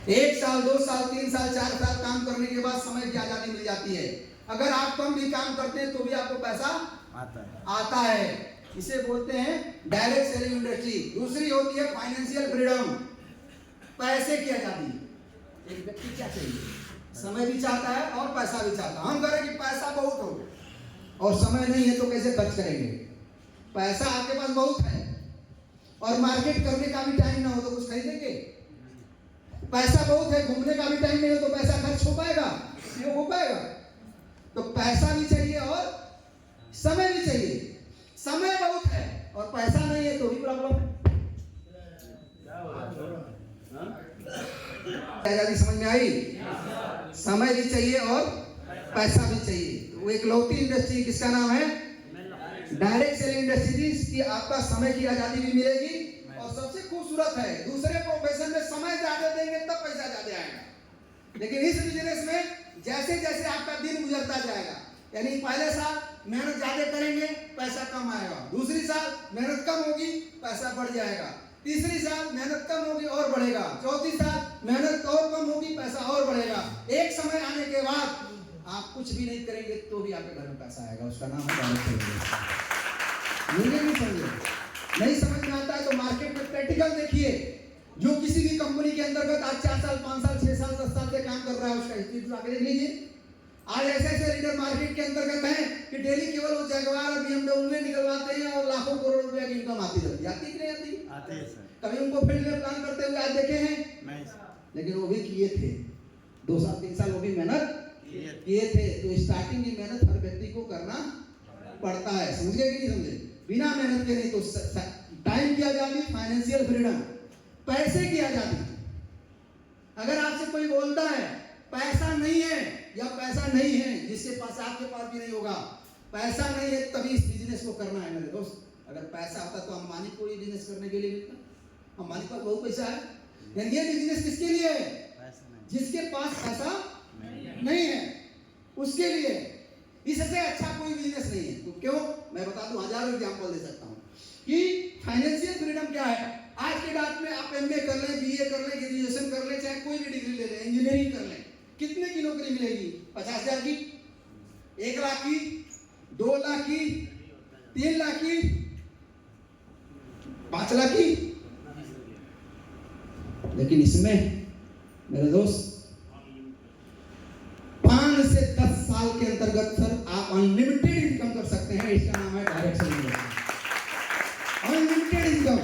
1 साल 2 साल 3 साल 4 साल काम करने के बाद समय की आजादी मिल जाती है। अगर आप कम भी काम करते हैं तो भी आपको पैसा आता है। इसे बोलते हैं डायरेक्ट सेलिंग इंडस्ट्री। दूसरी होती है फाइनेंशियल फ्रीडम, पैसे की आजादी। एक व्यक्ति क्या चाहिए? समय भी चाहता है और पैसा भी चाहता है। हम कह रहे कि पैसा बहुत हो और समय नहीं है तो कैसे खर्च करेंगे? पैसा आपके पास बहुत है और मार्केट करने का भी टाइम ना हो तो कुछ खरीदेंगे? पैसा बहुत है, घूमने का भी टाइम नहीं हो तो पैसा खर्च हो पाएगा? नहीं हो पाएगा। तो पैसा भी चाहिए और समय भी चाहिए। समय बहुत है और पैसा नहीं है तो भी प्रॉब्लम है। आजादी समझ में आई? समय भी चाहिए और पैसा भी चाहिए। वो एक लौती इंडस्ट्री, किसका नाम है? डायरेक्ट सेलिंग इंडस्ट्री की आपका समय की आजादी भी मिलेगी और सबसे खूबसूरत है, दूसरे प्रोफेशन में समय ज्यादा देंगे तब पैसा ज्यादा आएगा, लेकिन इस बिजनेस में जैसे जैसे आपका दिन गुजरता जाएगा, यानी पहले साल मेहनत ज्यादा करेंगे पैसा कम आएगा, दूसरी साल मेहनत कम होगी पैसा बढ़ जाएगा, तीसरी साल मेहनत कम होगी और बढ़ेगा, चौथी साल मेहनत और कम होगी पैसा और बढ़ेगा। एक समय आने के बाद आप कुछ भी नहीं करेंगे तो भी आपके घर में पैसा आएगा। उसका नाम है डायरेक्ट सेलिंग। नहीं समझे? नहीं समझ में आता है तो मार्केट में प्रैक्टिकल देखिए। जो किसी भी कंपनी के अंतर्गत आज 4 साल 5 साल 6 साल 10 साल से काम कर रहा है उसका हिस्ट्री आगे देख लीजिए। आज ऐसे ऐसे लीडर मार्केट के अंतर्गत हैं कि डेली केवल वो जगुआर और BMW निकलवाते हैं और लाखों करोड़ रुपया की इनकम आती रहती है। आती कि नहीं आती? आती है सर। कभी उनको फील्ड में प्लान करते हुए आज देखे हैं? नहीं सर। लेकिन वो भी किए थे 2 साल 3 साल वो भी मेहनत किए थे। तो स्टार्टिंग की मेहनत हर व्यक्ति को करना पड़ता है। समझे कि नहीं समझे? बिना मेहनत के नहीं। तो टाइम की आजादी, फाइनेंशियल फ्रीडम, पैसे की आजादी। अगर आपसे कोई बोलता है पैसा नहीं है या पैसा नहीं है, जिसके पास आपके पास भी नहीं होगा, पैसा नहीं है तभी इस बिजनेस को करना है मेरे दोस्त। अगर पैसा होता तो अंबानी को ये बिजनेस करने के लिए मिलता। अंबानी के पास बहुत पैसा है, यानी ये बिजनेस किसके लिए है? जिसके पास पैसा नहीं है उसके लिए। इससे अच्छा कोई बिजनेस नहीं है। तो क्यों? मैं बता दूं, हजारों एग्जांपल दे सकता हूं कि फाइनेंशियल फ्रीडम क्या है। आज के डेट में आप MA कर लें, BA कर लें, ग्रेजुएशन कर लें, चाहे कोई भी डिग्री ले लें, इंजीनियरिंग कर लें, कितने की नौकरी मिलेगी? 50,000 की, 1 लाख की, 2 लाख की, 3 लाख की, 5 लाख की। लेकिन इसमें मेरे दोस्त 5 से 10 साल के अंतर्गत सर आप अनलिमिटेड इनकम कर सकते हैं। इसका नाम है डायरेक्ट सेलिंग। Unlimited income.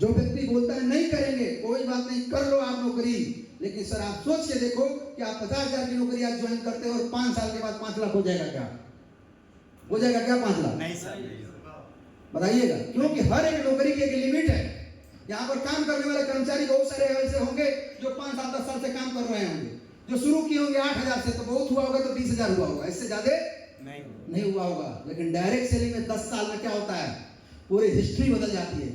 जो व्यक्ति बोलता है नहीं करेंगे, कोई बात नहीं, कर लो आप नौकरी, लेकिन सर आप सोच के देखो कि आप 50,000 की नौकरी आज ज्वाइन करते हो और 5 साल के बाद 5 लाख हो जाएगा क्या? हो जाएगा क्या 5 लाख? नहीं सर। बताइएगा। क्योंकि हर एक नौकरी की एक लिमिट है। यहाँ पर काम करने वाले कर्मचारी बहुत सारे ऐसे होंगे जो 5 साल 10 साल से काम कर रहे होंगे, जो शुरू किए होंगे 8,000 से, तो बहुत हुआ होगा तो 20,000 हुआ होगा, इससे ज्यादा नहीं हुआ होगा। लेकिन डायरेक्ट सेलिंग में 10 साल में क्या होता है? पूरी हिस्ट्री बदल जाती है।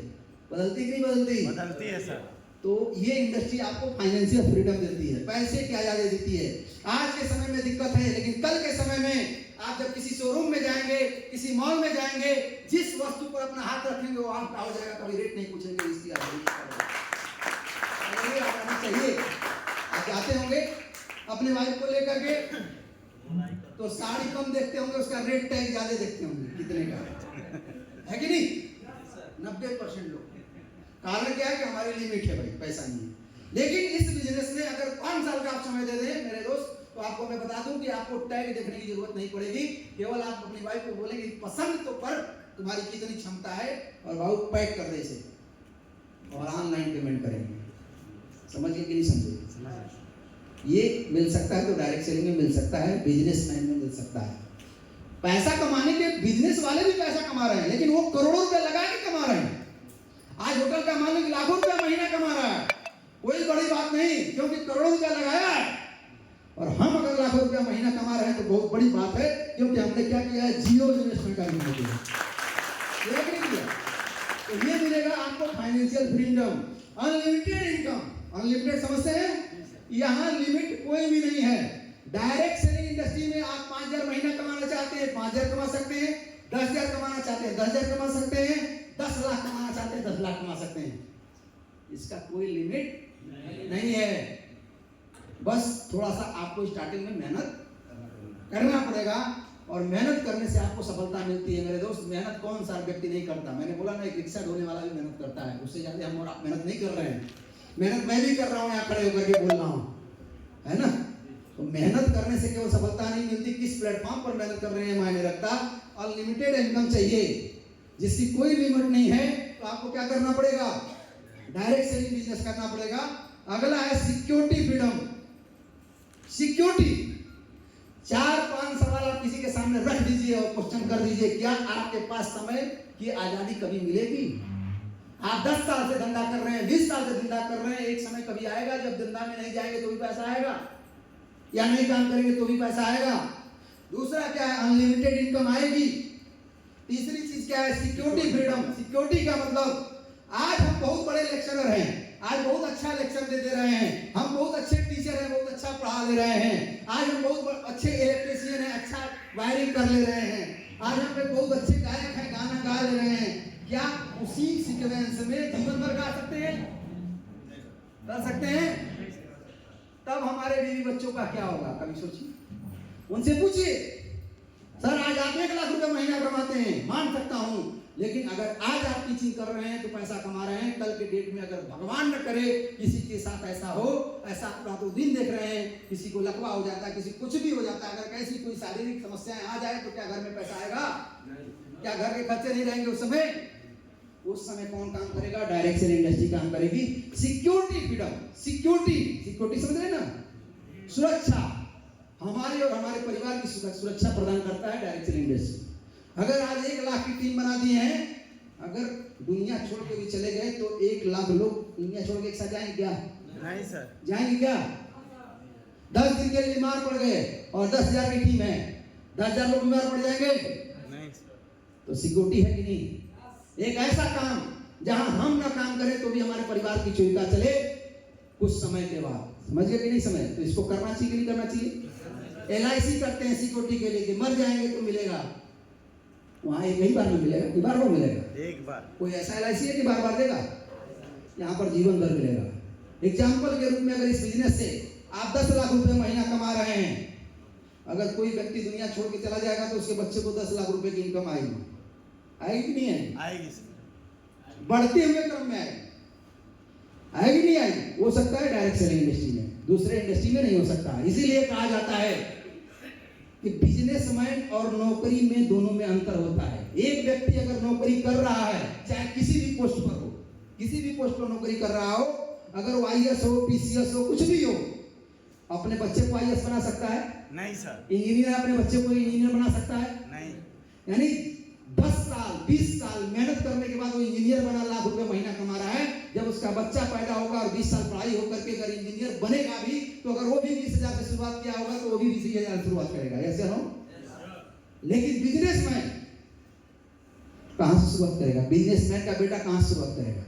बदलती कि नहीं बदलती? बदलती है सर। तो ये इंडस्ट्री आपको फाइनेंशियल फ्रीडम देती है, पैसे की आजादी देती है। आज के समय में दिक्कत है, लेकिन कल के समय में आप जब किसी शोरूम में जाएंगे, किसी मॉल में जाएंगे, जिस वस्तु पर अपना हाथ रखेंगे वो आपका हो जाएगा, कभी रेट नहीं पूछेंगे। इसकी आजादी चाहिए। आप जाते होंगे अपने वाइफ को लेकर के तो साड़ी कम देखते होंगे, उसका रेट टैग ज्यादा देखते होंगे, कितने का है कि नहीं? 90% लोग। कारण क्या है कि हमारी लिमिट है भाई, पैसा नहीं है। लेकिन इस बिजनेस में अगर 5 साल का आप समय दे दें मेरे दोस्त, तो आपको मैं बता दूं कि आपको टैग देखने की जरूरत नहीं पड़ेगी। केवल आप अपनी वाइफ को बोलेंगे पसंद तो कर, तुम्हारी कितनी क्षमता है, और बाबू पैक कर दे इसे, और ऑनलाइन पेमेंट करेंगे। समझ गए कि नहीं समझे? ये मिल सकता है तो डायरेक्ट सेलिंग में मिल सकता है, बिजनेसमैन में मिल सकता है। पैसा कमाने के बिजनेस वाले भी पैसा कमा रहे हैं, लेकिन वो करोड़ों रुपए लगा के कमा रहे हैं। आज होटल का मालिक लाखों रुपया महीना कमा रहा है, कोई बड़ी बात नहीं, क्योंकि करोड़ों रुपया लगाया है। और हम अगर लाखों रुपया महीना कमा रहे हैं तो बहुत बड़ी बात है, क्योंकि हमने क्या किया है? जीरो इन्वेस्टमेंट का किया। तो ये मिलेगा आपको financial freedom, unlimited income. Unlimited समझते हैं? यहाँ लिमिट कोई भी नहीं है। डायरेक्ट सेलिंग इंडस्ट्री में आप 5,000 महीना कमाना चाहते हैं 5,000 कमा सकते हैं, 10,000 कमाना चाहते हैं 10,000 कमा सकते हैं, 10 लाख कमाना चाहते हैं 10 लाख कमा सकते हैं। इसका कोई लिमिट नहीं है। थोड़ा सा आपको स्टार्टिंग में मेहनत करना पड़ेगा, और मेहनत करने से आपको सफलता मिलती है। मेरे दोस्त, मेहनत कौन सा व्यक्ति नहीं करता? मैंने बोला ना, एक रिक्शा ढोने वाला भी मेहनत करता है, उससे ज्यादा हम और आप मेहनत नहीं कर रहे हैं। मेहनत मैं भी कर रहा हूँ, यहाँ खड़े होकर के बोल रहा हूँ, है ना। तो मेहनत करने से केवल सफलता नहीं मिलती, किस प्लेटफॉर्म पर मेहनत कर रहे हैं मायने रखता। अनलिमिटेड इनकम चाहिए जिसकी कोई लिमिट नहीं है, तो आपको क्या करना पड़ेगा? डायरेक्ट सेलिंग बिजनेस करना पड़ेगा। अगला है सिक्योरिटी फ्रीडम। सिक्योरिटी, 4-5 सवाल आप किसी के सामने रख दीजिए और क्वेश्चन कर दीजिए, क्या आपके पास समय की आजादी कभी मिलेगी? आप 10 साल से धंधा कर रहे हैं, 20 साल से धंधा कर रहे हैं, एक समय कभी आएगा जब धंधा में नहीं जाएंगे तो भी पैसा आएगा, या नहीं काम करेंगे तो भी पैसा आएगा। दूसरा क्या है? अनलिमिटेड इनकम आएगी। तीसरी चीज क्या है? Security freedom. सिक्योरिटी का मतलब, आज हम बहुत बड़े लेक्चरर हैं, आज बहुत अच्छा लेक्चर दे रहे हैं, हम बहुत अच्छे टीचर हैं, बहुत अच्छा पढ़ा ले रहे हैं, आज हम बहुत अच्छे इलेक्ट्रीशियन हैं, अच्छा वायरिंग कर ले रहे हैं, आज हम पे बहुत अच्छे गायक हैं, गाना गा ले रहे हैं। क्या उसी सीक्वेंस में जीवन भर गा सकते हैं? कर सकते हैं? तब हमारे बीवी बच्चों का क्या होगा? कभी सोचिए, उनसे पूछिए। सर आज आप 1 लाख रुपए महीना कमाते हैं, मान सकता हूं, लेकिन अगर आज आप टीचिंग कर रहे हैं तो पैसा कमा रहे हैं, कल के डेट में अगर भगवान न करे किसी के साथ ऐसा हो, ऐसा रातों दिन देख रहे हैं, किसी को लकवा हो जाता है, किसी कुछ भी हो जाता है, अगर कैसी कोई शारीरिक समस्याएं आ जाए तो क्या घर में पैसा आएगा? क्या घर के खर्चे नहीं रहेंगे उस समय? उस समय कौन काम करेगा? डायरेक्ट सेल इंडस्ट्री काम करेगी। सिक्योरिटी फ्रीडम, सिक्योरिटी समझ रहे ना? सुरक्षा, हमारी और हमारे परिवार की सुरक्षा प्रदान करता है डायरेक्ट सेल इंडस्ट्री। अगर आज 1 लाख की टीम बना दी है, अगर दुनिया छोड़ के भी चले गए तो 1 लाख लोग दुनिया छोड़ के एक साथ जाएंगे क्या? नहीं सर। जाएंगे क्या? 10 दिन के लिए बीमार पड़ गए और 10,000 की टीम है, 10,000 लोग बीमार पड़ जाएंगे? नहीं। तो सिक्योरिटी है कि नहीं? एक ऐसा काम जहां हम ना काम करें तो भी हमारे परिवार की जीविका चले कुछ समय के बाद। समझ गए कि नहीं समझ? तो इसको करना चाहिए कि नहीं करना चाहिए? LIC करते हैं सिक्योरिटी के लिए कि मर जाएंगे तो मिलेगा, वहां एक ही बार में मिलेगा कि बार बार मिलेगा? एक बार। कोई ऐसा LIC है कि बार बार देगा? यहाँ पर जीवन भर मिलेगा। एग्जाम्पल के रूप में, अगर इस बिजनेस से आप 10 लाख रुपए महीना कमा रहे हैं, अगर कोई व्यक्ति दुनिया छोड़ के चला जाएगा तो उसके बच्चे को 10 लाख रुपए की इनकम आएगी, आएगी कि नहीं आएगी? आएगी। बढ़ते हुए क्रम में आएगी नहीं आएगी? हो सकता है डायरेक्ट सेलिंग इंडस्ट्री में, दूसरे इंडस्ट्री में नहीं हो सकता। इसीलिए कहा जाता है कि बिजनेसमैन और नौकरी में दोनों में अंतर होता है। एक व्यक्ति अगर नौकरी कर रहा है, चाहे किसी भी पोस्ट पर हो, किसी भी पोस्ट पर नौकरी कर रहा हो, अगर वो IAS हो, PCS हो, कुछ भी हो, अपने बच्चे को IAS बना सकता है? नहीं सर। इंजीनियर अपने बच्चे को इंजीनियर बना सकता है? नहीं। यानी 10 साल 20 साल मेहनत करने के बाद वो इंजीनियर बना, लाख रुपए महीना कमा रहा है। जब उसका बच्चा पैदा होगा और 20 साल पढ़ाई होकर के अगर इंजीनियर बनेगा भी, तो अगर वो भी 20,000 से शुरुआत किया होगा तो वो भी 20,000 शुरुआत करेगा, ऐसे हो। लेकिन बिजनेसमैन कहां से शुरुआत करेगा? बिजनेसमैन का बेटा कहां से शुरुआत करेगा?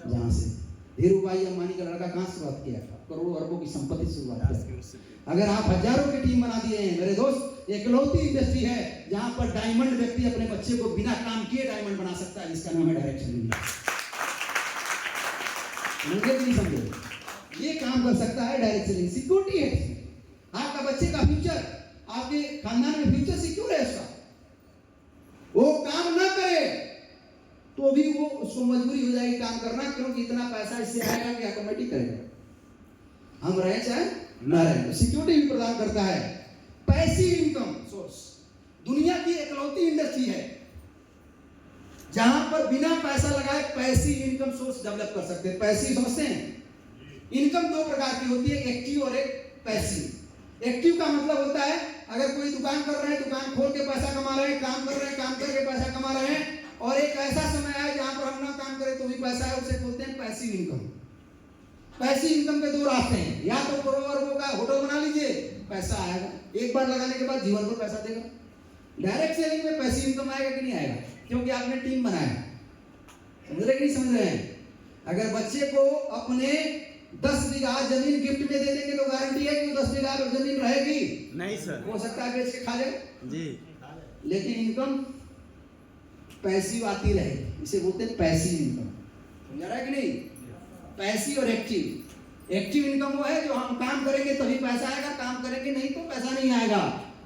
जहां से धीरू भाई अंबानी का लड़का कहां शुरुआत किया? करोड़ों अरबों की संपत्ति से शुरुआत किया। अगर आप हजारों की टीम बना दिए हैं मेरे दोस्त, एकलौती इंडस्ट्री है जहां पर डायमंड व्यक्ति अपने बच्चे को बिना काम किए डायमंड बना सकता है, जिसका नाम है डायरेक्ट सेलिंग। मुझे नहीं समझे, ये काम कर सकता है डायरेक्ट सेलिंग। सिक्योरिटी है, आपका बच्चे का फ्यूचर, आपके खानदान में फ्यूचर सिक्योर है उसका। वो काम ना करे तो भी वो उसको मजबूरी हो जाएगी काम करना, क्योंकि इतना पैसा इससे आएगा कि ऑटोमेटिक करेगा, हम रहे चाहे ना रहे। तो सिक्योरिटी भी प्रदान करता है। पैसिव इनकम सोर्स, दुनिया की एकलौती इंडस्ट्री है जहां पर बिना पैसा लगाए पैसिव इनकम सोर्स डेवलप कर सकते हैं। पैसिव समझते हैं? इनकम 2 प्रकार की होती है, एक्टिव और एक पैसिव। एक्टिव का मतलब होता है अगर कोई दुकान कर रहे हैं, दुकान खोल के पैसा कमा रहे हैं, काम कर रहे हैं, काम करके पैसा कमा रहे हैं, और एक ऐसा समय है जहां पर हम ना काम करें तो भी पैसा है, उसे बोलते हैं पैसिव इनकम। पैसिव इनकम के 2 रास्ते हैं, या तो करोड़ों अरबों का होटल बना लीजिए, पैसा आएगा, एक बार लगाने के बाद जीवन भर पैसा देगा। डायरेक्ट सेलिंग में पैसिव इनकम आएगा कि नहीं आएगा? क्योंकि आपने टीम बनाया। समझ रहे कि नहीं समझ रहे हैं? अगर बच्चे को अपने 10 बीघा जमीन गिफ्ट में दे देंगे तो गारंटी है कि 10 बीघा जमीन रहेगी? नहीं सर। हो सकता है बेच के खा जाए जी, लेकिन इनकम पैसिव आती रहेगी, इसे बोलते हैं पैसिव इनकम। समझ रहा है कि नहीं? पैसिव और एक्टिव। एक्टिव इनकम वो है जो हम काम करेंगे तभी पैसा आएगा, काम करेंगे नहीं तो पैसा नहीं आएगा।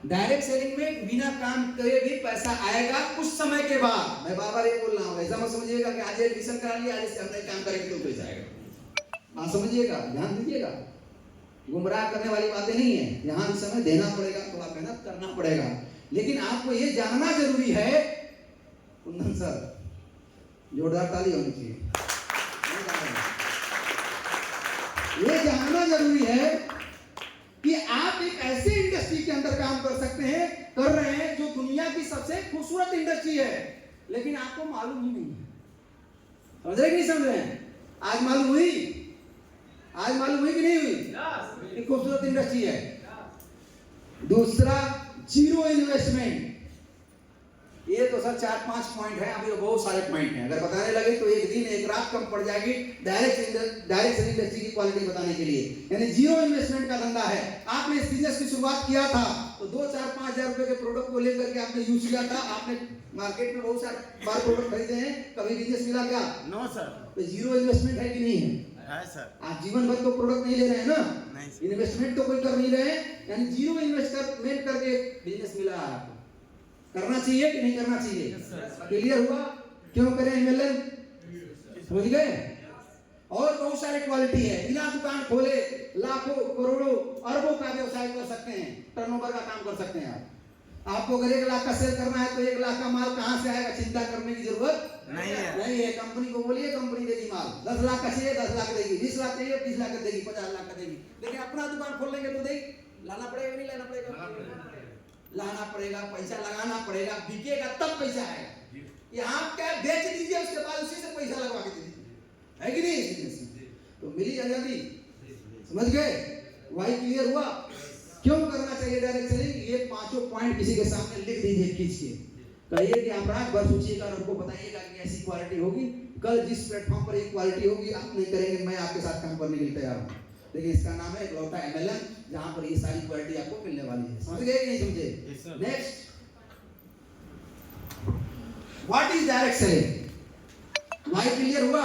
डायरेक्ट सेलिंग में बिना काम करे भी पैसा आएगा कुछ समय के बाद। मैं बार बार ये बोल रहा हूँ, ऐसा मत समझिएगा कि आज एडमिशन करा लिया, आज से हम नहीं काम करेंगे तो पैसा आएगा। हाँ समझिएगा, ध्यान दीजिएगा, गुमराह करने वाली बातें नहीं है। यहाँ भी समय देना पड़ेगा, थोड़ा मेहनत करना पड़ेगा, लेकिन आपको ये जानना जरूरी है। कुंदन सर जोरदार ताली होनी चाहिए। ये जानना जरूरी है कि आप एक ऐसे इंडस्ट्री के अंदर काम कर सकते हैं, कर रहे हैं, जो दुनिया की सबसे खूबसूरत इंडस्ट्री है, लेकिन आपको मालूम ही नहीं है। समझ रहे कि नहीं समझ रहे हैं? आज मालूम हुई, आज मालूम हुई कि नहीं हुई? एक खूबसूरत इंडस्ट्री है। दूसरा, जीरो इन्वेस्टमेंट। ये तो सर 4-5 पॉइंट है, अभी तो बहुत सारे पॉइंट हैं, अगर बताने लगे तो एक दिन एक रात कम पड़ जाएगी डायरेक्ट सेलिंग इंडस्ट्री की क्वालिटी बताने के लिए। यानी जीरो इन्वेस्टमेंट का धंधा है। आपने इस बिजनेस की शुरुआत किया था तो 2-4-5 हजार रुपए के प्रोडक्ट को लेकर के आपने यूज किया था, आपने मार्केट में बहुत सारे बार प्रोडक्ट खरीदे हैं, कभी बिजनेस मिला क्या? No sir. तो जीरो इन्वेस्टमेंट है कि नहीं है? है सर। आप जीवन भर तो प्रोडक्ट नहीं ले रहे हैं ना, नहीं। इन्वेस्टमेंट तो कोई कर नहीं रहे हैं, यानी जीरो इन्वेस्टमेंट करके बिजनेस मिला है आपको। करना चाहिए कि नहीं करना चाहिए? क्लियर हुआ? क्यों करें एमएलएम? समझ गए? और बहुत सारे क्वालिटी है, बिना दुकान खोले लाखों करोड़ों अरबों का व्यवसाय कर सकते हैं, टर्नओवर का काम कर सकते हैं आप। आपको अगर 1 लाख का सेल करना है तो 1 लाख का माल कहां से आएगा, चिंता करने की जरूरत नहीं है। कंपनी को बोलिए, कंपनी देगी माल। 10 लाख का चाहिए 10 लाख देगी, 20 लाख चाहिए 20 लाख देगी, 50 लाख का देगी। लेकिन अपना दुकान खोल लेंगे तो देगी, लाना पड़ेगा नहीं लाना पड़ेगा? लाना पड़ेगा, पैसा लगाना पड़ेगा, बिकेगा तब पैसा आएगा। यहाँ क्या बेच दीजिए, उसके बाद उसी से पैसा लगवा के दीजिए, है कि नहीं? तो मिली आजादी। समझ गए? वाई क्लियर हुआ? क्यों करना चाहिए डायरेक्ट सेलिंग? ये 5 पॉइंट किसी के सामने लिख दीजिए, खींच के कहिए कि आप रात भर सोचिएगा और उनको बताइएगा कि ऐसी क्वालिटी होगी, कल जिस प्लेटफॉर्म पर ये क्वालिटी होगी आप नहीं करेंगे, मैं आपके साथ काम करने के लिए तैयार हूँ। लेकिन इसका नाम है इकलौता एमएलएम, जहां पर ये सारी क्वालिटी आपको मिलने वाली है। समझ गए कि नहीं समझे? Next, what is direct selling? Why clear हुआ?